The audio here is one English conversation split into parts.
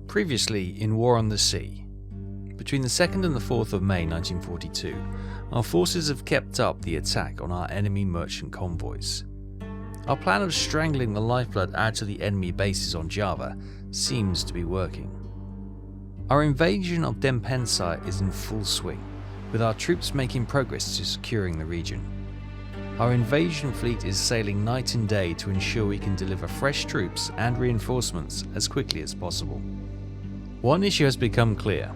Previously in War on the Sea. Between the 2nd and the 4th of May 1942, our forces have kept up the attack on our enemy merchant convoys. Our plan of strangling the lifeblood out of the enemy bases on Java seems to be working. Our invasion of Pansa is in full swing, with our troops making progress to securing the region. Our invasion fleet is sailing night and day to ensure we can deliver fresh troops and reinforcements as quickly as possible. One issue has become clear.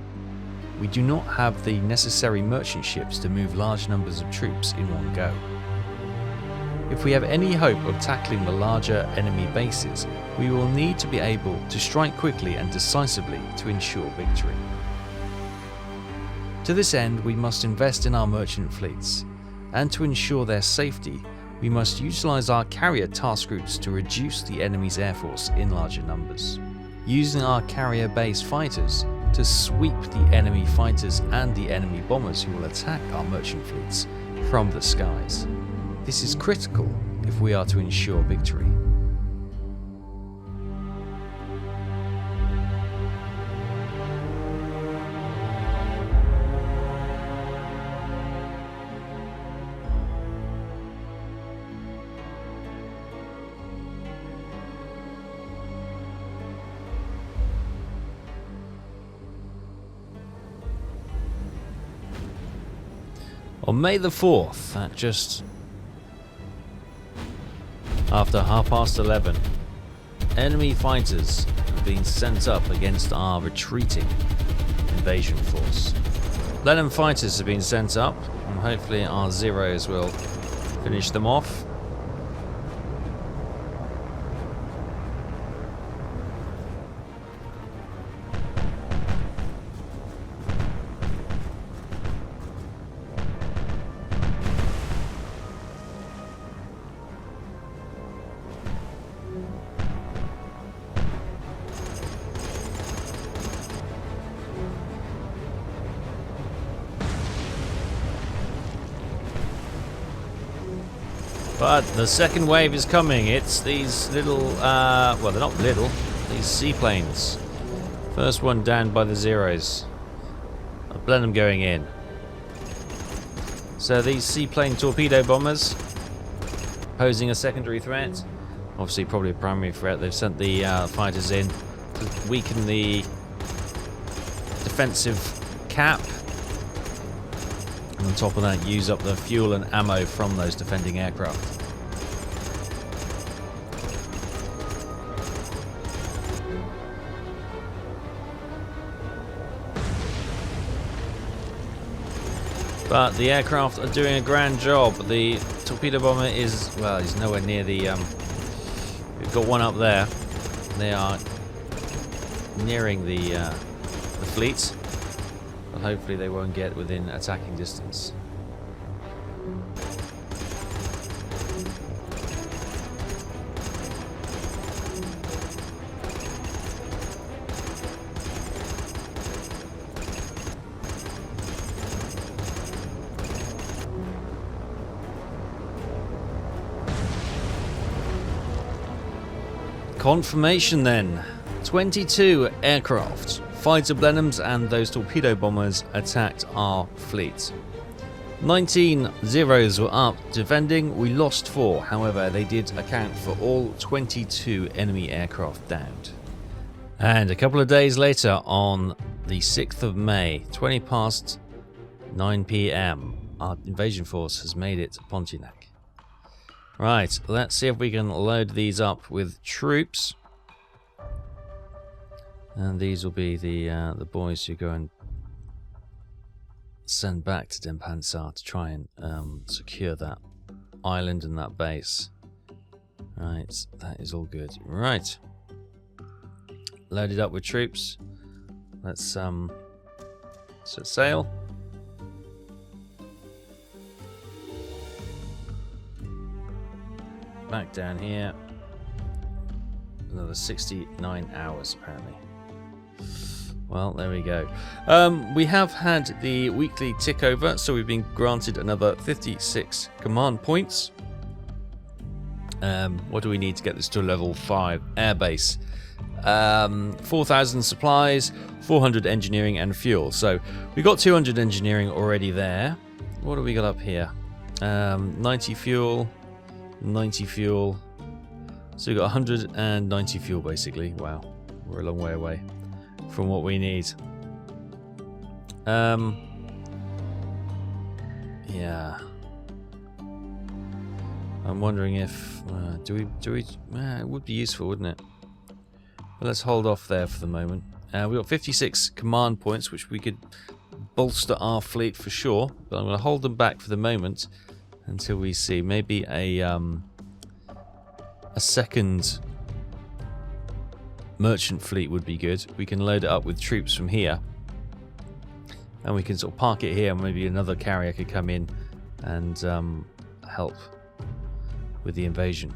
We do not have the necessary merchant ships to move large numbers of troops in one go. If we have any hope of tackling the larger enemy bases, we will need to be able to strike quickly and decisively to ensure victory. To this end, we must invest in our merchant fleets, and to ensure their safety, we must utilize our carrier task routes to reduce the enemy's air force in larger numbers, using our carrier-based fighters to sweep the enemy fighters and the enemy bombers who will attack our merchant fleets from the skies. This is critical if we are to ensure victory. On May the 4th, at just after 11:30, enemy fighters have been sent up against our retreating invasion force. Blenheim fighters have been sent up, and hopefully our Zeros will finish them off. But the second wave is coming. It's these little, well, they're not little, these seaplanes. First one down by the Zeros. Blenheim going in. So these seaplane torpedo bombers posing a secondary threat. Obviously, probably a primary threat. They've sent the fighters in to weaken the defensive cap. And on top of that, use up the fuel and ammo from those defending aircraft. But the aircraft are doing a grand job. The torpedo bomber is, well, he's nowhere near the, we've got one up there. They are nearing the fleet. But hopefully they won't get within attacking distance. Confirmation then. 22 aircraft, fighter Blenheims and those torpedo bombers attacked our fleet. 19 Zeros were up defending, we lost 4, however they did account for all 22 enemy aircraft downed. And a couple of days later, on the 6th of May, 20 past 9 PM, our invasion force has made it to Pontiac. Right, let's see if we can load these up with troops. And these will be the boys who go and send back to Pansa to try and secure that island and that base. Right, that is all good. Right, loaded up with troops. Let's set sail. Back down here. Another 69 hours apparently. Well, there we go. We have had the weekly tick over, so we've been granted another 56 command points. What do we need to get this to level 5 airbase? 4,000 supplies, 400 engineering and fuel. So we got 200 engineering already there. What do we got up here? 90 fuel, 90 fuel. So we got 190 fuel basically. Wow, we're a long way away from what we need. Yeah. I'm wondering if do we? It would be useful, wouldn't it? But let's hold off there for the moment. We've got 56 command points, which we could bolster our fleet for sure. But I'm going to hold them back for the moment until we see maybe a second merchant fleet would be good. We can load it up with troops from here, and we can sort of park it here. Maybe another carrier could come in and help with the invasion.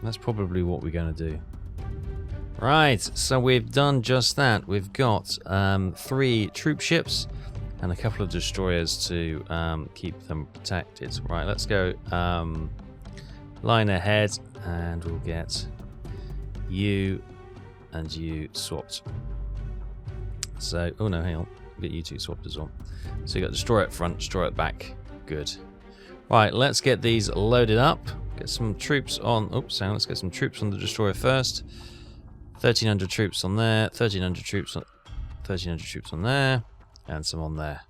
That's probably what we're going to do. Right, so we've done just that. We've got 3 troop ships and a couple of destroyers to keep them protected. Right, let's go line ahead, and we'll get you and you swapped. So, oh no, hang on. We'll get you 2 swapped as well. So you got destroyer at front, destroyer at back. Good. Right, let's get these loaded up. Get some troops on. Oops, hang on, let's get some troops on the destroyer first. 1,300 troops on there. 1,300 troops on. 1,300 troops on there, and some on there.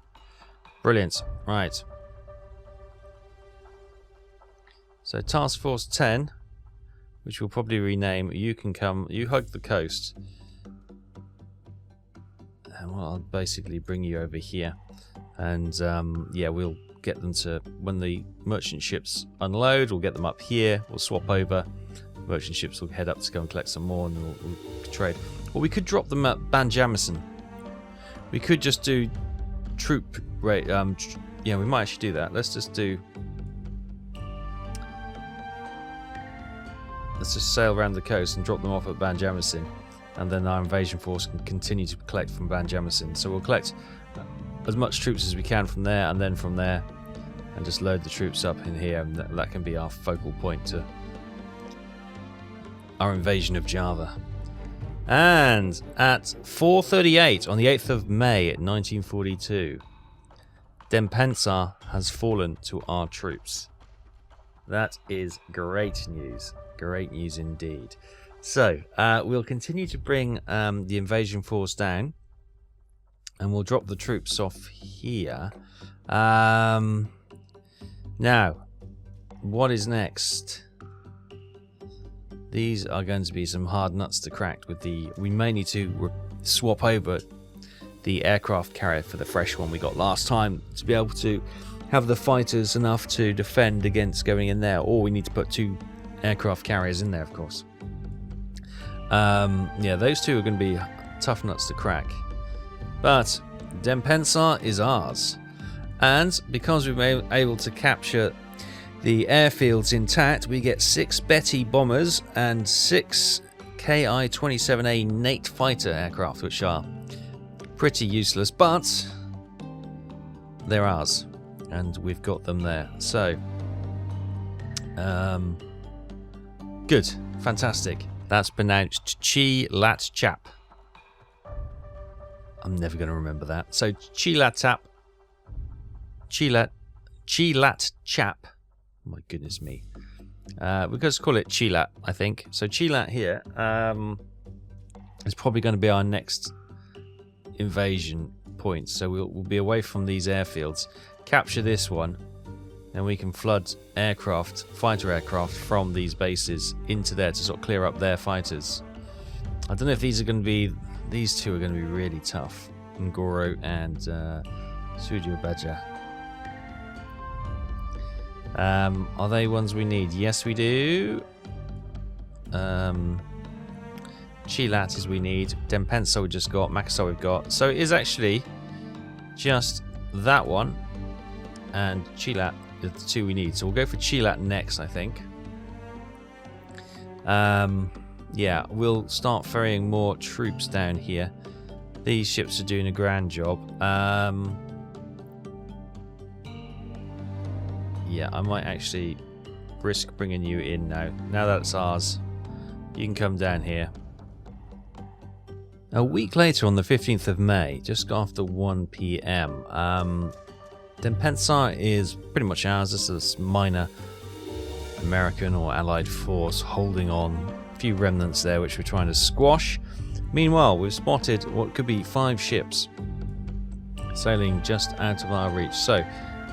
Brilliant. Right. So Task Force 10, which we'll probably rename. You can come. You hug the coast, and well, I'll basically bring you over here, and yeah, we'll get them to, when the merchant ships unload, we'll get them up here. We'll swap over. Merchant ships will head up to go and collect some more, and then we'll trade. Well, we could drop them at Ban Jamison. We could just do troop rate. Yeah, we might actually do that. Let's just do. Let's just sail around the coast and drop them off at Ban Jamison, and then our invasion force can continue to collect from Ban Jamison. So we'll collect as much troops as we can from there, and then from there, and just load the troops up in here, and that can be our focal point to our invasion of Java. And at 4:38 on the 8th of May 1942, Pansa has fallen to our troops. That is great news. Great news indeed. So we'll continue to bring the invasion force down, and we'll drop the troops off here. Now, what is next? These are going to be some hard nuts to crack. With the, we may need to swap over the aircraft carrier for the fresh one we got last time to be able to have the fighters enough to defend against going in there. Or we need to put 2 aircraft carriers in there, of course. Yeah, those 2 are going to be tough nuts to crack. But Pansa is ours, and because we've been able to capture the airfields intact, we get 6 Betty bombers and 6 Ki-27A Nate fighter aircraft, which are pretty useless, but they're ours, and we've got them there. So, good, fantastic. That's pronounced Chap. I'm never going to remember that. So Chap. Chap. Oh my goodness me. We're going to call it Chilat, I think. So Chilat here is probably going to be our next invasion point. So we'll be away from these airfields. Capture this one, and we can flood aircraft, fighter aircraft from these bases into there to sort of clear up their fighters. I don't know if these are going to be... These 2 are going to be really tough. Ngoro and Sujubaja. Are they ones we need? Yes, we do. Chilat is we need. Pansa we just got. Makassar we've got. So it is actually just that one and Chilat, the 2 we need. So we'll go for Chilat next, I think. Yeah, we'll start ferrying more troops down here. These ships are doing a grand job. Yeah, I might actually risk bringing you in now. Now that it's ours, you can come down here. A week later, on the 15th of May, just after 1 PM, then Pansa is pretty much ours. This is a minor American or Allied force holding on. A few remnants there which we're trying to squash. Meanwhile, we've spotted what could be 5 ships sailing just out of our reach. So,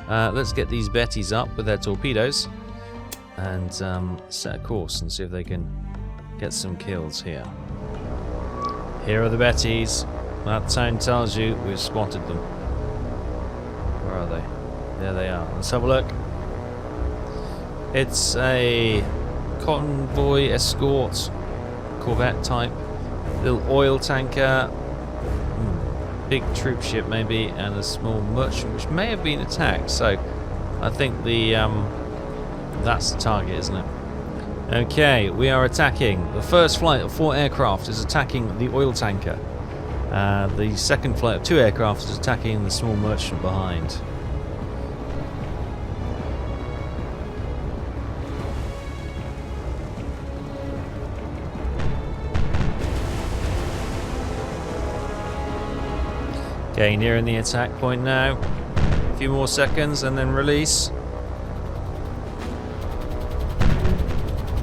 let's get these Betties up with their torpedoes and set a course and see if they can get some kills here. Here are the Betties. That tone tells you we've spotted them. Where are they? There they are. Let's have a look. It's a convoy escort corvette type. Little oil tanker. Big troop ship maybe, and a small merchant which may have been attacked. So I think the that's the target, isn't it? Okay, we are attacking. The first flight of 4 aircraft is attacking the oil tanker. The second flight of 2 aircraft is attacking the small merchant behind. Okay, nearing the attack point now. A few more seconds and then release.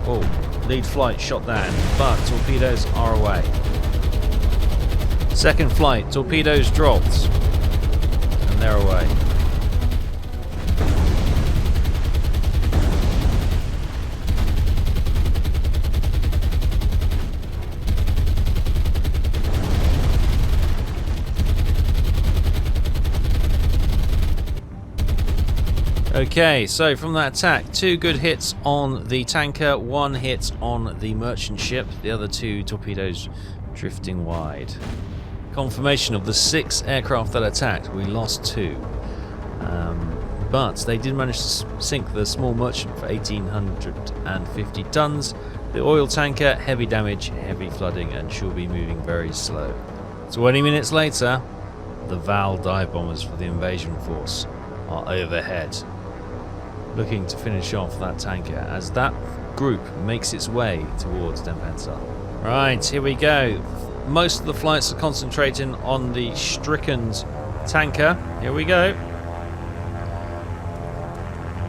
Oh, lead flight shot down, but torpedoes are away. Second flight, torpedoes dropped, and they're away. Okay, so from that attack, 2 good hits on the tanker, 1 hit on the merchant ship, the other 2 torpedoes drifting wide. Confirmation of the 6 aircraft that attacked, we lost 2. But they did manage to sink the small merchant for 1,850 tons. The oil tanker, heavy damage, heavy flooding, and should be moving very slow. 20 minutes later, the Val dive bombers for the invasion force are overhead, looking to finish off that tanker as that group makes its way towards Pansa. Right, here we go. Most of the flights are concentrating on the stricken tanker. Here we go.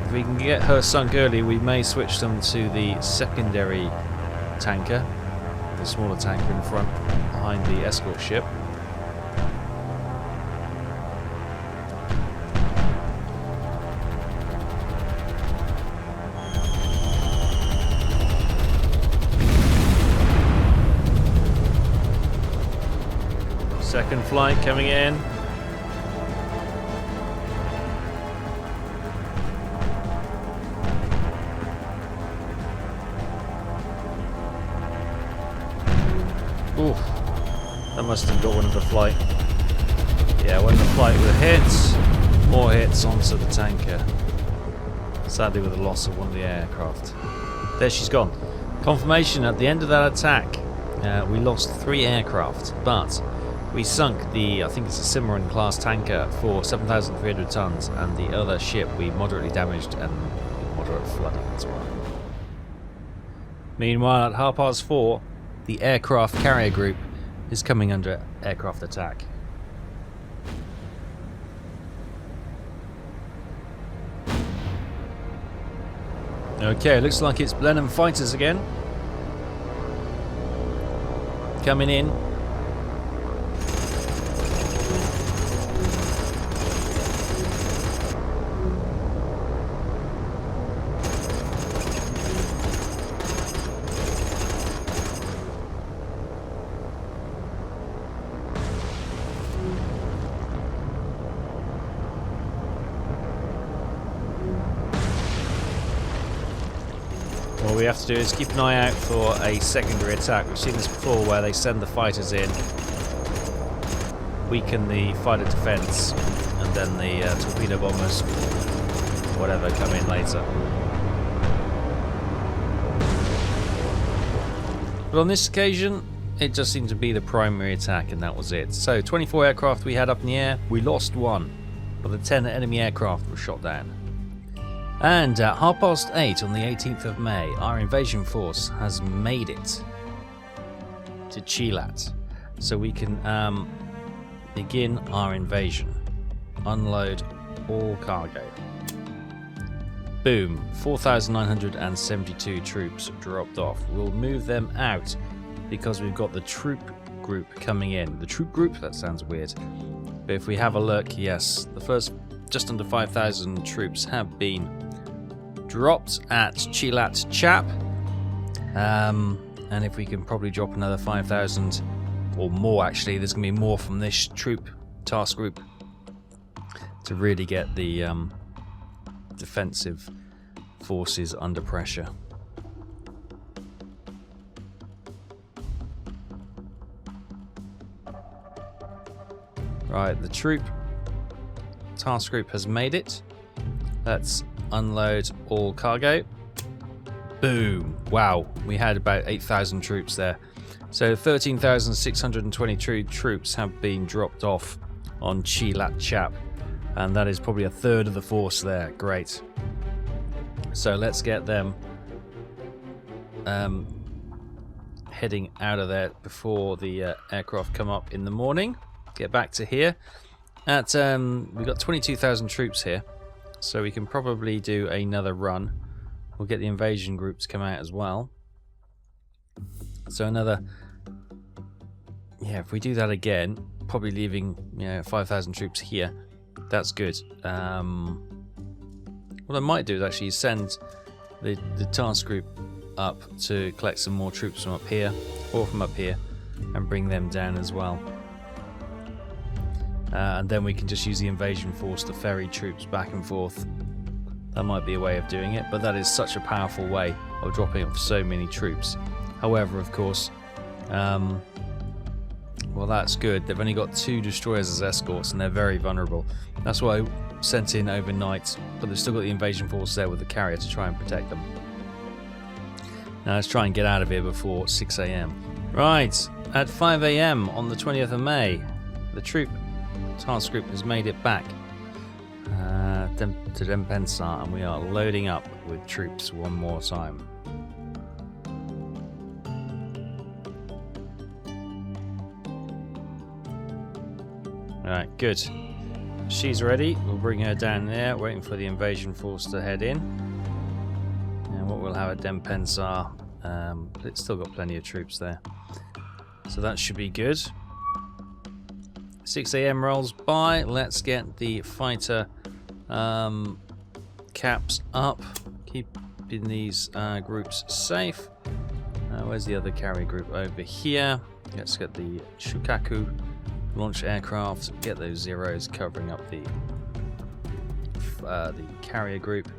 If we can get her sunk early, we may switch them to the secondary tanker, the smaller tanker in front behind the escort ship. Second flight coming in. Ooh, that must have got one of the flight. Yeah, when the flight with hits, more hits onto the tanker. Sadly with the loss of one of the aircraft. There she's gone. Confirmation at the end of that attack, we lost 3 aircraft, but we sunk the, I think it's a submarine class tanker for 7,300 tons, and the other ship we moderately damaged and moderate flooding as well. Meanwhile, at 4:30, the aircraft carrier group is coming under aircraft attack. Okay, looks like it's Blenheim fighters again. Coming in. What we have to do is keep an eye out for a secondary attack. We've seen this before where they send the fighters in, weaken the fighter defense, and then the torpedo bombers, whatever, come in later. But on this occasion, it just seemed to be the primary attack, and that was it. So 24 aircraft we had up in the air, we lost 1, but the 10 enemy aircraft were shot down. And at 8:30 on the 18th of May, our invasion force has made it to Chilat. so we can begin our invasion. Unload all cargo. Boom, 4,972 troops dropped off. We'll move them out because we've got the troop group coming in. The troop group? That sounds weird. But if we have a look, yes, the first just under 5,000 troops have been dropped at Chap. And if we can probably drop another 5,000 or more, actually, there's going to be more from this troop task group to really get the defensive forces under pressure. Right, the troop task group has made it. Let's unload all cargo. Boom. Wow, we had about 8,000 troops there. So 13,622 troops have been dropped off on Chap, and that is probably a third of the force there. Great. So let's get them heading out of there before the aircraft come up in the morning. Get back to here. We've got 22,000 troops here, so we can probably do another run. We'll get the invasion group to come out as well. So another, yeah, if we do that again, probably leaving 5,000 troops here. That's good. What I might do is actually send the task group up to collect some more troops from up here or from up here and bring them down as well. And then we can just use the invasion force to ferry troops back and forth. That might be a way of doing it, but that is such a powerful way of dropping off so many troops. However, of course, well, that's good. They've only got 2 destroyers as escorts, and they're very vulnerable. That's why I sent in overnight, but they've still got the invasion force there with the carrier to try and protect them. Now let's try and get out of here before 6 AM. Right, at 5 AM on the 20th of May, the troop task group has made it back to Pansa, and we are loading up with troops one more time. Alright, good. She's ready. We'll bring her down there, waiting for the invasion force to head in. And what we'll have at Pansa, it's still got plenty of troops there, so that should be good. 6 AM rolls by. Let's get the fighter caps up, keeping these groups safe. Where's the other carrier group? Over here. Let's get the Shukaku launch aircraft, get those zeros covering up the carrier group,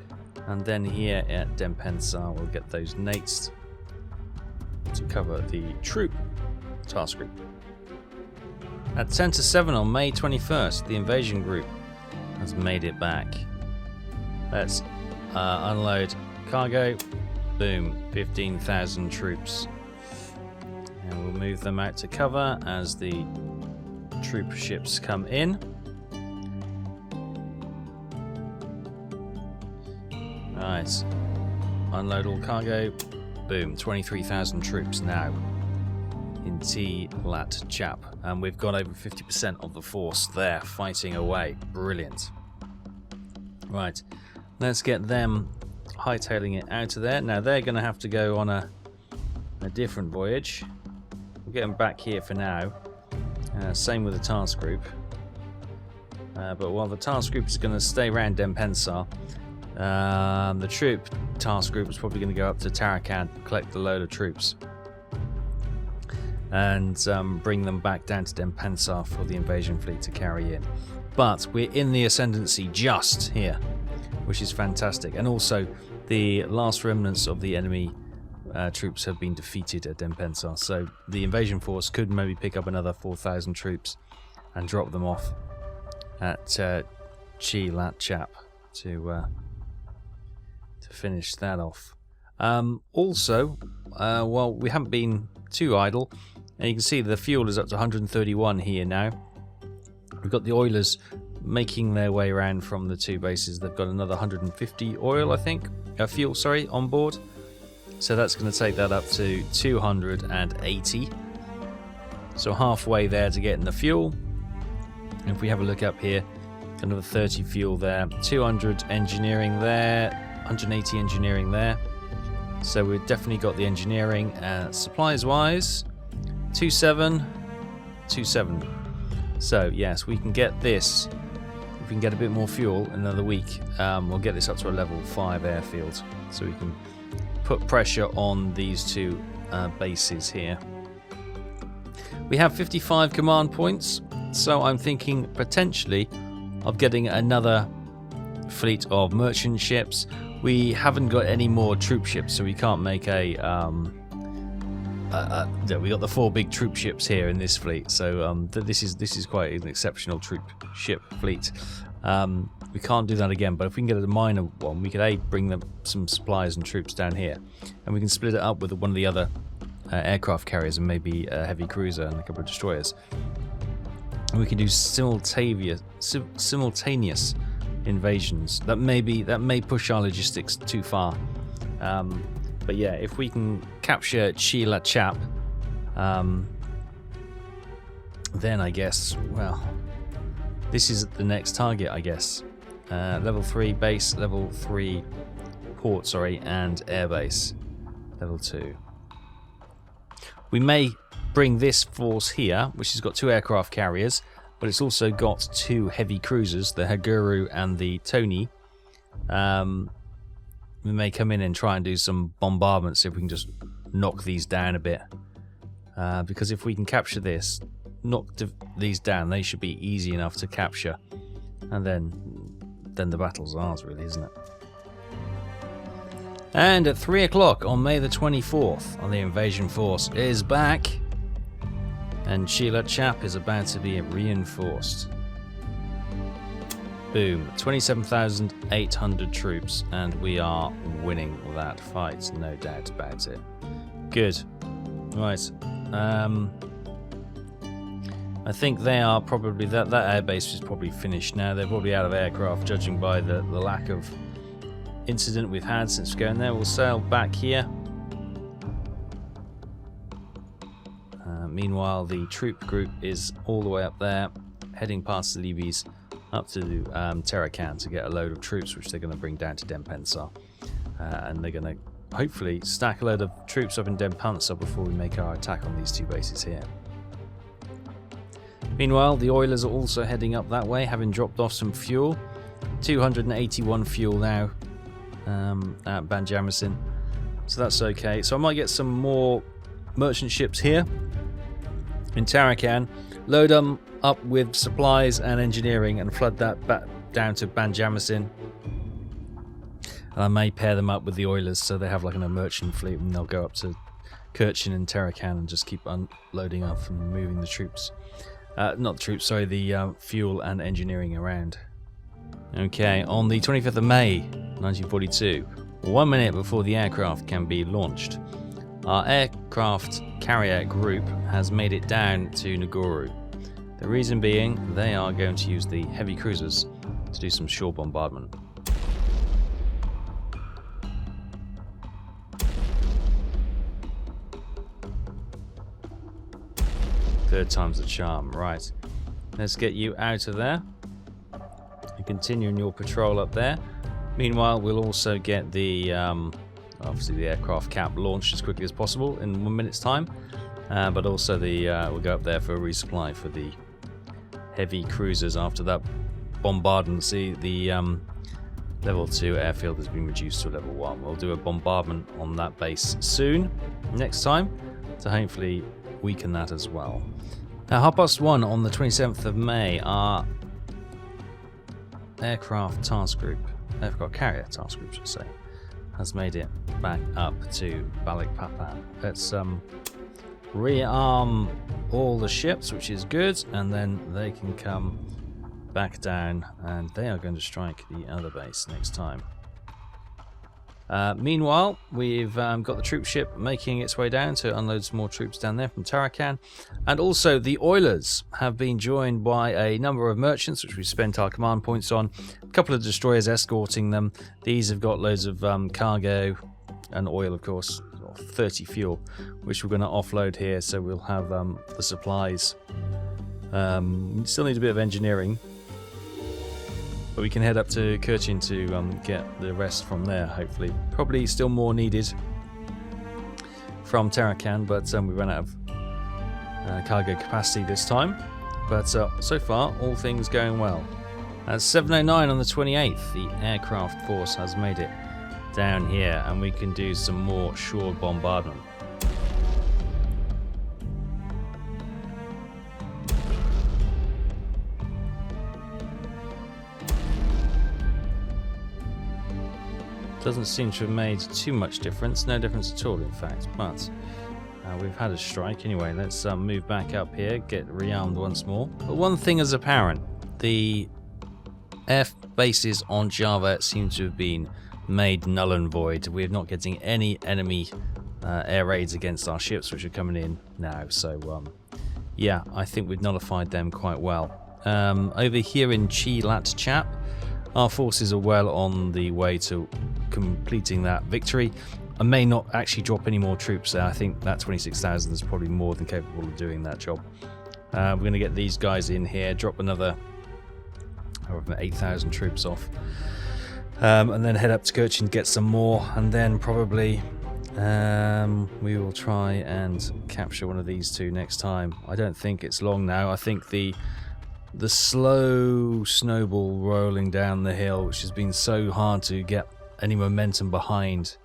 and then here at Pansa we'll get those Nates to cover the troop task group. At 10 to 7 on May 21st, the invasion group has made it back. Let's unload cargo. Boom, 15,000 troops. And we'll move them out to cover as the troop ships come in. Right, unload all cargo. Boom, 23,000 troops now in Chap, and we've got over 50% of the force there fighting away. Brilliant. Right, let's get them hightailing it out of there. Now they're going to have to go on a different voyage. We'll get them back here for now. Same with the task group. But while the task group is going to stay around Pansa, the troop task group is probably going to go up to Tarakan, collect a load of troops, and bring them back down to Pansa for the invasion fleet to carry in. But we're in the ascendancy just here, which is fantastic. And also, the last remnants of the enemy troops have been defeated at Pansa, so the invasion force could maybe pick up another 4,000 troops and drop them off at Chap to finish that off. Also, well, we haven't been too idle, and you can see the fuel is up to 131 here now. We've got the oilers making their way around from the 2 bases. They've got another 150 oil, I think, fuel, sorry, on board. So that's going to take that up to 280. So halfway there to getting the fuel. And if we have a look up here, another 30 fuel there, 200 engineering there, 180 engineering there. So we've definitely got the engineering. Supplies wise, 27, 27. So yes, we can get this. If we can get a bit more fuel in another week, we'll get this up to a level 5 airfield. So we can put pressure on these two bases here. We have 55 command points, so I'm thinking potentially of getting another fleet of merchant ships. We haven't got any more troop ships, so we can't make a we got the 4 big troop ships here in this fleet, so this is quite an exceptional troop ship fleet. We can't do that again, but if we can get a minor one, we could bring them some supplies and troops down here, and we can split it up with one of the other aircraft carriers and maybe a heavy cruiser and a couple of destroyers. And we can do simultaneous invasions. That may push our logistics too far. But yeah, if we can capture Chap, then I guess, well, this is the next target, I guess. Level 3 base, level 3 port, sorry, and airbase, level 2. We may bring this force here, which has got 2 aircraft carriers, but it's also got 2 heavy cruisers, the Haguru and the Tony. We may come in and try and do some bombardment, see if we can just knock these down a bit. Because if we can capture this, knock these down, they should be easy enough to capture. And then the battle's ours, really, isn't it? And at 3 o'clock on May the 24th, the invasion force is back. And Chap is about to be reinforced. Boom, 27,800 troops, and we are winning that fight, no doubt about it. Good. Right. I think they are probably, that airbase is probably finished now. They're probably out of aircraft, judging by the lack of incident we've had since going there. We'll sail back here. Meanwhile, the troop group is all the way up there, heading past the levies up to Tarakan to get a load of troops, which they're going to bring down to Pansa. And they're going to hopefully stack a load of troops up in Pansa before we make our attack on these 2 bases here. Meanwhile, the Oilers are also heading up that way, having dropped off some fuel. 281 fuel now at Banjarmasin, so that's okay. So I might get some more merchant ships here in Tarakan, load them up with supplies and engineering, and flood that back down to Banjarmasin. And I may pair them up with the Oilers, so they have like a merchant fleet, and they'll go up to Kirchin and Tarakan and just keep unloading up and moving the troops. Not the troops, sorry, the fuel and engineering around. Okay, on the 25th of May, 1942, 1 minute before the aircraft can be launched, our aircraft carrier group has made it down to Naguru. The reason being, they are going to use the heavy cruisers to do some shore bombardment. Third time's the charm. Right, let's get you out of there and continue your patrol up there. Meanwhile, we'll also get the obviously the aircraft cap launched as quickly as possible in 1 minute's time, but also we'll go up there for a resupply for the heavy cruisers after that bombardment. See, the level 2 airfield has been reduced to level 1. We'll do a bombardment on that base soon, next time, to hopefully weaken that as well. Now, 1:30 on the 27th of May, our aircraft carrier task group, should say, has made it back up to Balikpapan. Let's rearm all the ships, which is good, and then they can come back down, and they are going to strike the other base next time. Meanwhile, we've got the troop ship making its way down to unload some more troops down there from Tarakan, and also the Oilers have been joined by a number of merchants, which we've spent our command points on. A couple of destroyers escorting them. These have got loads of cargo and oil, of course. got 30 fuel, which we're going to offload here, so we'll have the supplies. We still need a bit of engineering, but we can head up to Kirchin to get the rest from there, hopefully. Probably still more needed from Tarakan, but we ran out of cargo capacity this time. But so far, all things going well. At 7:09 on the 28th, the aircraft force has made it down here, and we can do some more shore bombardment. Doesn't seem to have made too much difference, no difference at all in fact, but we've had a strike anyway. Let's move back up here, get rearmed once more. But one thing is apparent, the air bases on Java seem to have been made null and void. We're not getting any enemy air raids against our ships, which are coming in now, so yeah, I think we've nullified them quite well. Over here in Chap, our forces are well on the way to completing that victory. I may not actually drop any more troops there. I think that 26,000 is probably more than capable of doing that job. We're going to get these guys in here, drop another 8,000 troops off, and then head up to Kirchin, get some more, and then probably we will try and capture one of these two next time. I don't think it's long now. I think the slow snowball rolling down the hill, which has been so hard to get any momentum behind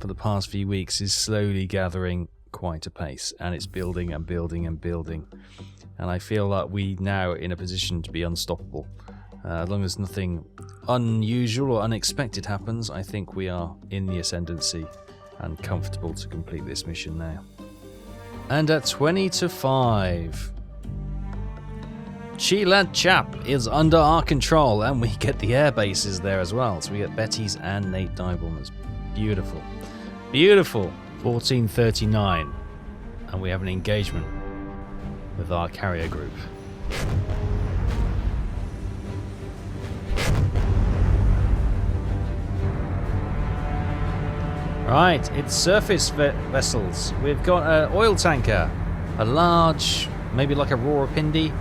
for the past few weeks, is slowly gathering quite a pace, and it's building and building and building, and I feel like we now in a position to be unstoppable. As long as nothing unusual or unexpected happens, I think we are in the ascendancy and comfortable to complete this mission now. And at 20-5, Chap is under our control, and we get the air bases there as well. So we get Betty's and Nate Dyball. That's beautiful. Beautiful. 14:39, and we have an engagement with our carrier group. Right, it's surface vessels. We've got an oil tanker, a large, maybe like a Rawapindi,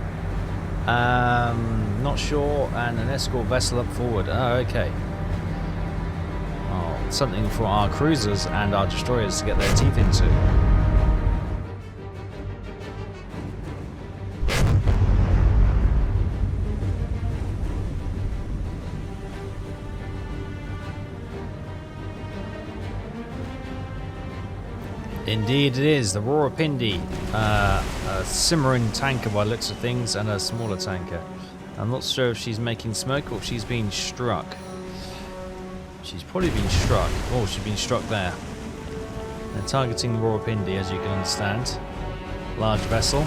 not sure, and an escort vessel up forward. Oh, okay. Oh, something for our cruisers and our destroyers to get their teeth into. Indeed it is, the Rawapindi, a simmering tanker by the looks of things, and a smaller tanker. I'm not sure if she's making smoke or if she's been struck. She's probably been struck. Oh, she's been struck there. They're targeting the Rawapindi, as you can understand. Large vessel.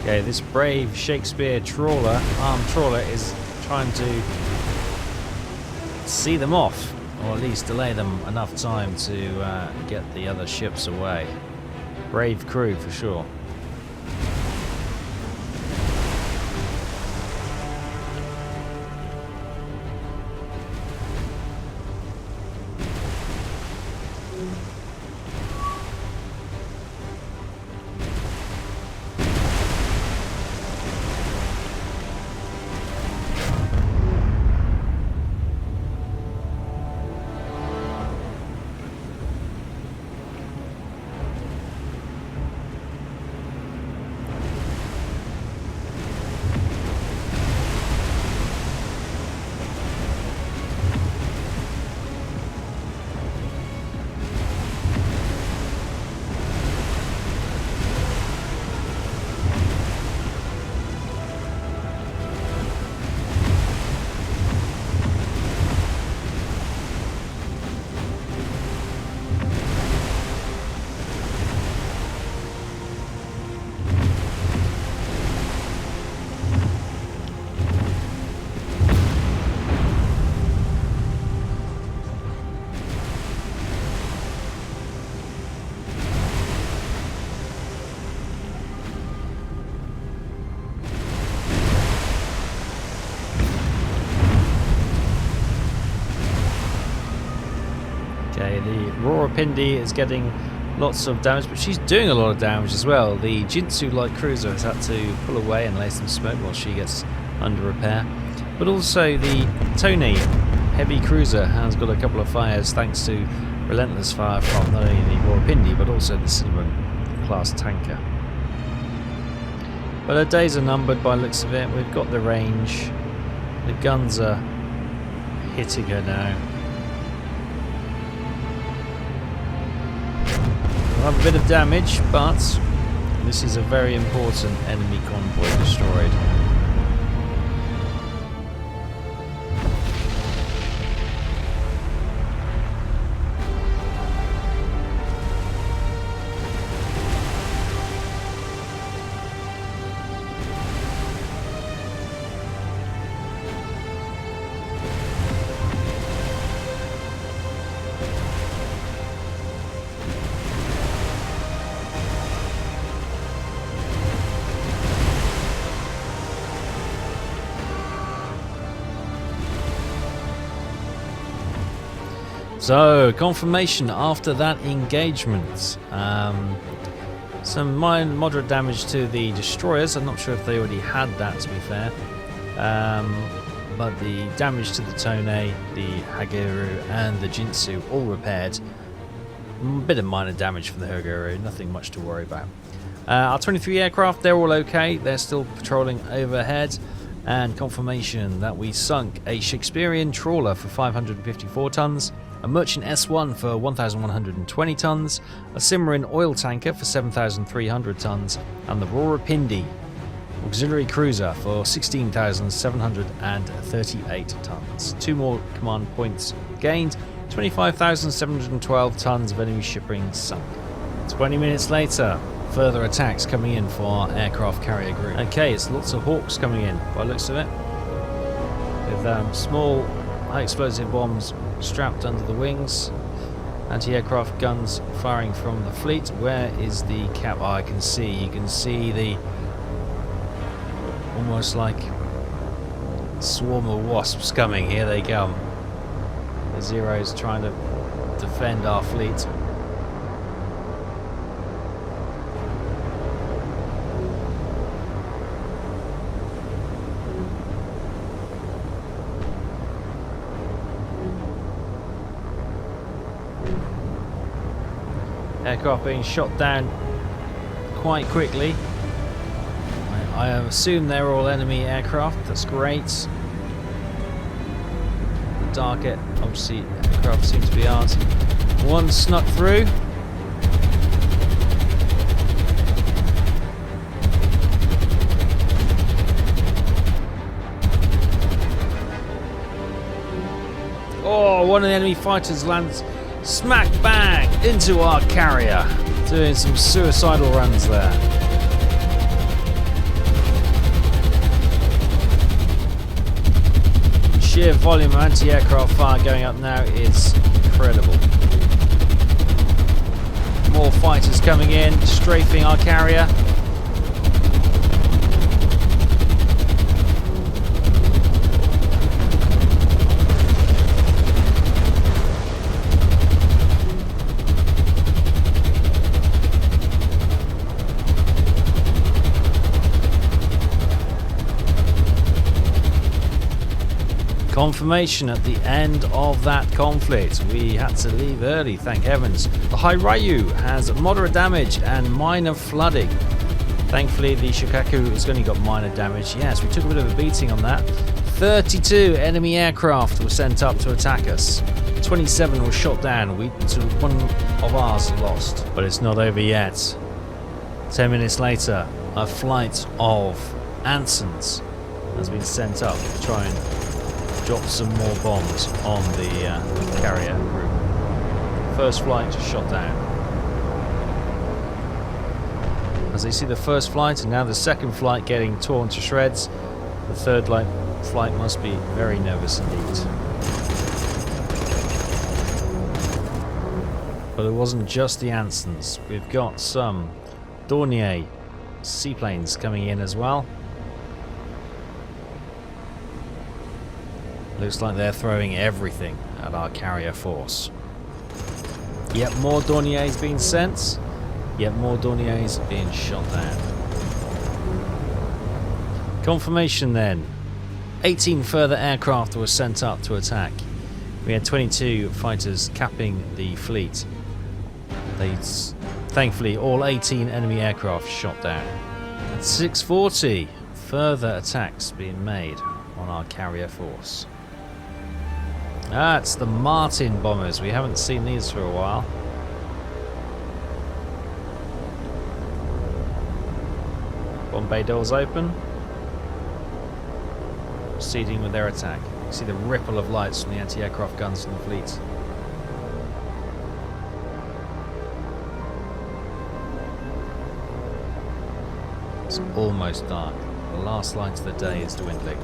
Okay, this brave Shakespeare trawler, armed trawler, is trying to see them off, or at least delay them enough time to get the other ships away. Brave crew for sure. The Rawapindi is getting lots of damage, but she's doing a lot of damage as well. The Jinsu light cruiser has had to pull away and lay some smoke while she gets under repair. But also the Tony heavy cruiser has got a couple of fires thanks to relentless fire from not only the Rawapindi but also the Cinnamon class tanker. But her days are numbered by the looks of it. We've got the range. The guns are hitting her now. We'll have a bit of damage, but this is a very important enemy convoy destroyed. So, confirmation after that engagement. Some moderate damage to the destroyers. I'm not sure if they already had that, to be fair. But the damage to the Tone, the Haguru and the Jinsu all repaired. A bit of minor damage for the Haguru, nothing much to worry about. Our 23 aircraft, they're all okay. They're still patrolling overhead. And confirmation that we sunk a Shakespearean trawler for 554 tons. A merchant S1 for 1,120 tons, a Cimarron oil tanker for 7,300 tons, and the Rawapindi auxiliary cruiser for 16,738 tons. 2 more command points gained, 25,712 tons of enemy shipping sunk. 20 minutes later, further attacks coming in for our aircraft carrier group. Okay, it's lots of Hawks coming in by the looks of it, with small high explosive bombs strapped under the wings, anti-aircraft guns firing from the fleet. Where is the Cap? Oh, I can see. You can see the almost like swarm of wasps coming. Here they come. The Zero's trying to defend our fleet. Aircraft being shot down quite quickly. I assume they're all enemy aircraft. That's great. The target, obviously, aircraft seem to be ours. One snuck through. Oh, one of the enemy fighters lands smack bang into our carrier, doing some suicidal runs there. Sheer volume of anti-aircraft fire going up now is incredible. More fighters coming in, strafing our carrier. Confirmation at the end of that conflict. We had to leave early, thank heavens. The Hairyu has moderate damage and minor flooding. Thankfully, the Shikaku has only got minor damage. Yes, we took a bit of a beating on that. 32 enemy aircraft were sent up to attack us. 27 were shot down. One of ours lost. But it's not over yet. 10 minutes later, a flight of Ansons has been sent up to try and drop some more bombs on the carrier group. First flight just shot down. As they see the first flight and now the second flight getting torn to shreds, the third flight must be very nervous indeed. But it wasn't just the Ansons. We've got some Dornier seaplanes coming in as well. Looks like they're throwing everything at our carrier force. Yet more Dorniers being sent. Yet more Dorniers being shot down. Confirmation then. 18 further aircraft were sent up to attack. We had 22 fighters capping the fleet. Thankfully, all 18 enemy aircraft shot down. At 6:40, further attacks being made on our carrier force. It's the Martin bombers. We haven't seen these for a while. Bomb bay doors open. Proceeding with their attack. You see the ripple of lights from the anti-aircraft guns in the fleet. It's almost dark. The last light of the day is dwindling.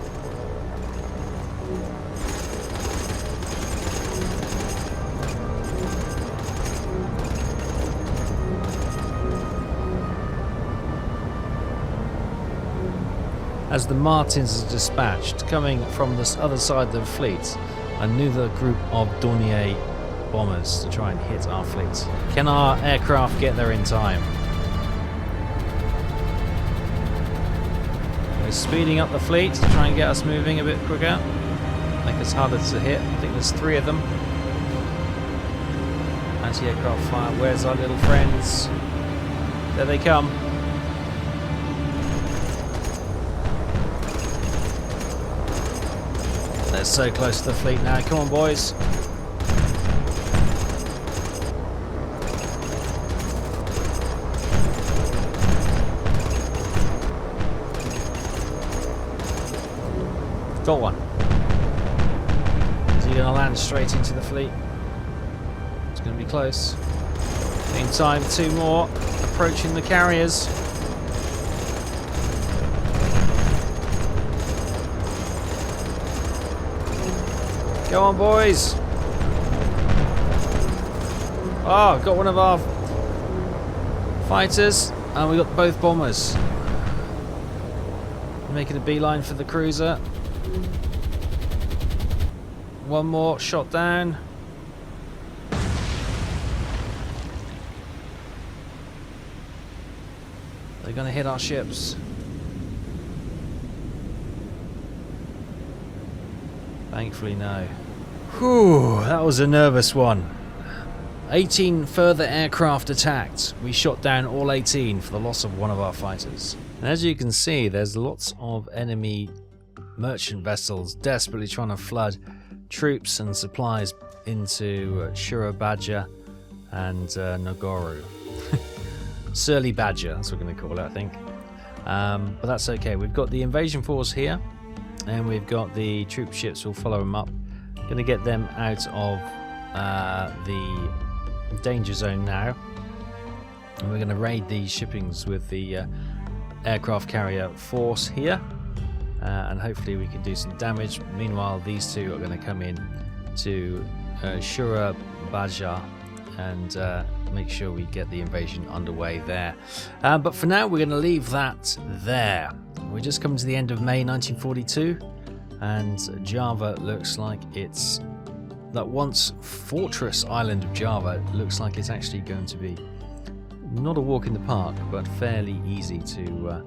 As the Martins are dispatched, coming from this other side of the fleet, another group of Dornier bombers to try and hit our fleet. Can our aircraft get there in time? We're speeding up the fleet to try and get us moving a bit quicker, make us harder to hit. I think there's 3 of them. Anti-aircraft fire. Where's our little friends? There they come. They're so close to the fleet now. Come on, boys. Got one. Is he going to land straight into the fleet? It's going to be close. In time, 2 more. Approaching the carriers. Go on, boys. Oh, got one of our fighters, and we got both bombers. Making a beeline for the cruiser. One more shot down. They're going to hit our ships. Thankfully, no. Whew, that was a nervous one. 18 further aircraft attacked. We shot down all 18 for the loss of one of our fighters. And as you can see, there's lots of enemy merchant vessels desperately trying to flood troops and supplies into Shura Badger and Nogoru. Surly Badger, that's what we're going to call it, I think. But that's okay. We've got the invasion force here, and we've got the troop ships. We'll follow them up. Going to get them out of the danger zone now, and we're going to raid these shippings with the aircraft carrier force here, and hopefully we can do some damage. Meanwhile, these two are going to come in to Shura Badger and make sure we get the invasion underway there. But for now, we're going to leave that there. We're just coming to the end of May 1942, and Java looks like it's that once fortress island of Java. Looks like it's actually going to be not a walk in the park, but fairly easy to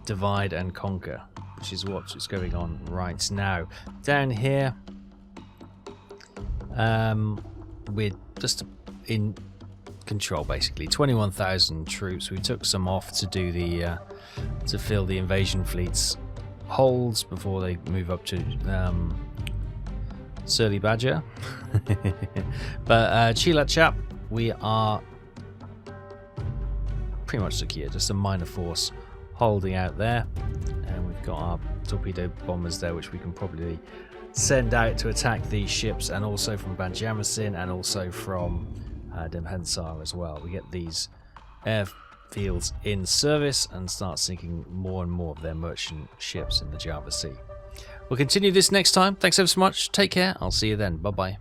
divide and conquer, which is what's going on right now. Down here, we're just in control basically. 21,000 troops. We took some off to do the to fill the invasion fleet's holds before they move up to Surly Badger. But Chap, we are pretty much secure. Just a minor force holding out there, and we've got our torpedo bombers there, which we can probably send out to attack these ships, and also from Banjarmasin and also from Demhensar as well. We get these airfields in service and start sinking more and more of their merchant ships in the Java Sea. We'll continue this next time. Thanks ever so much. Take care. I'll see you then. Bye bye.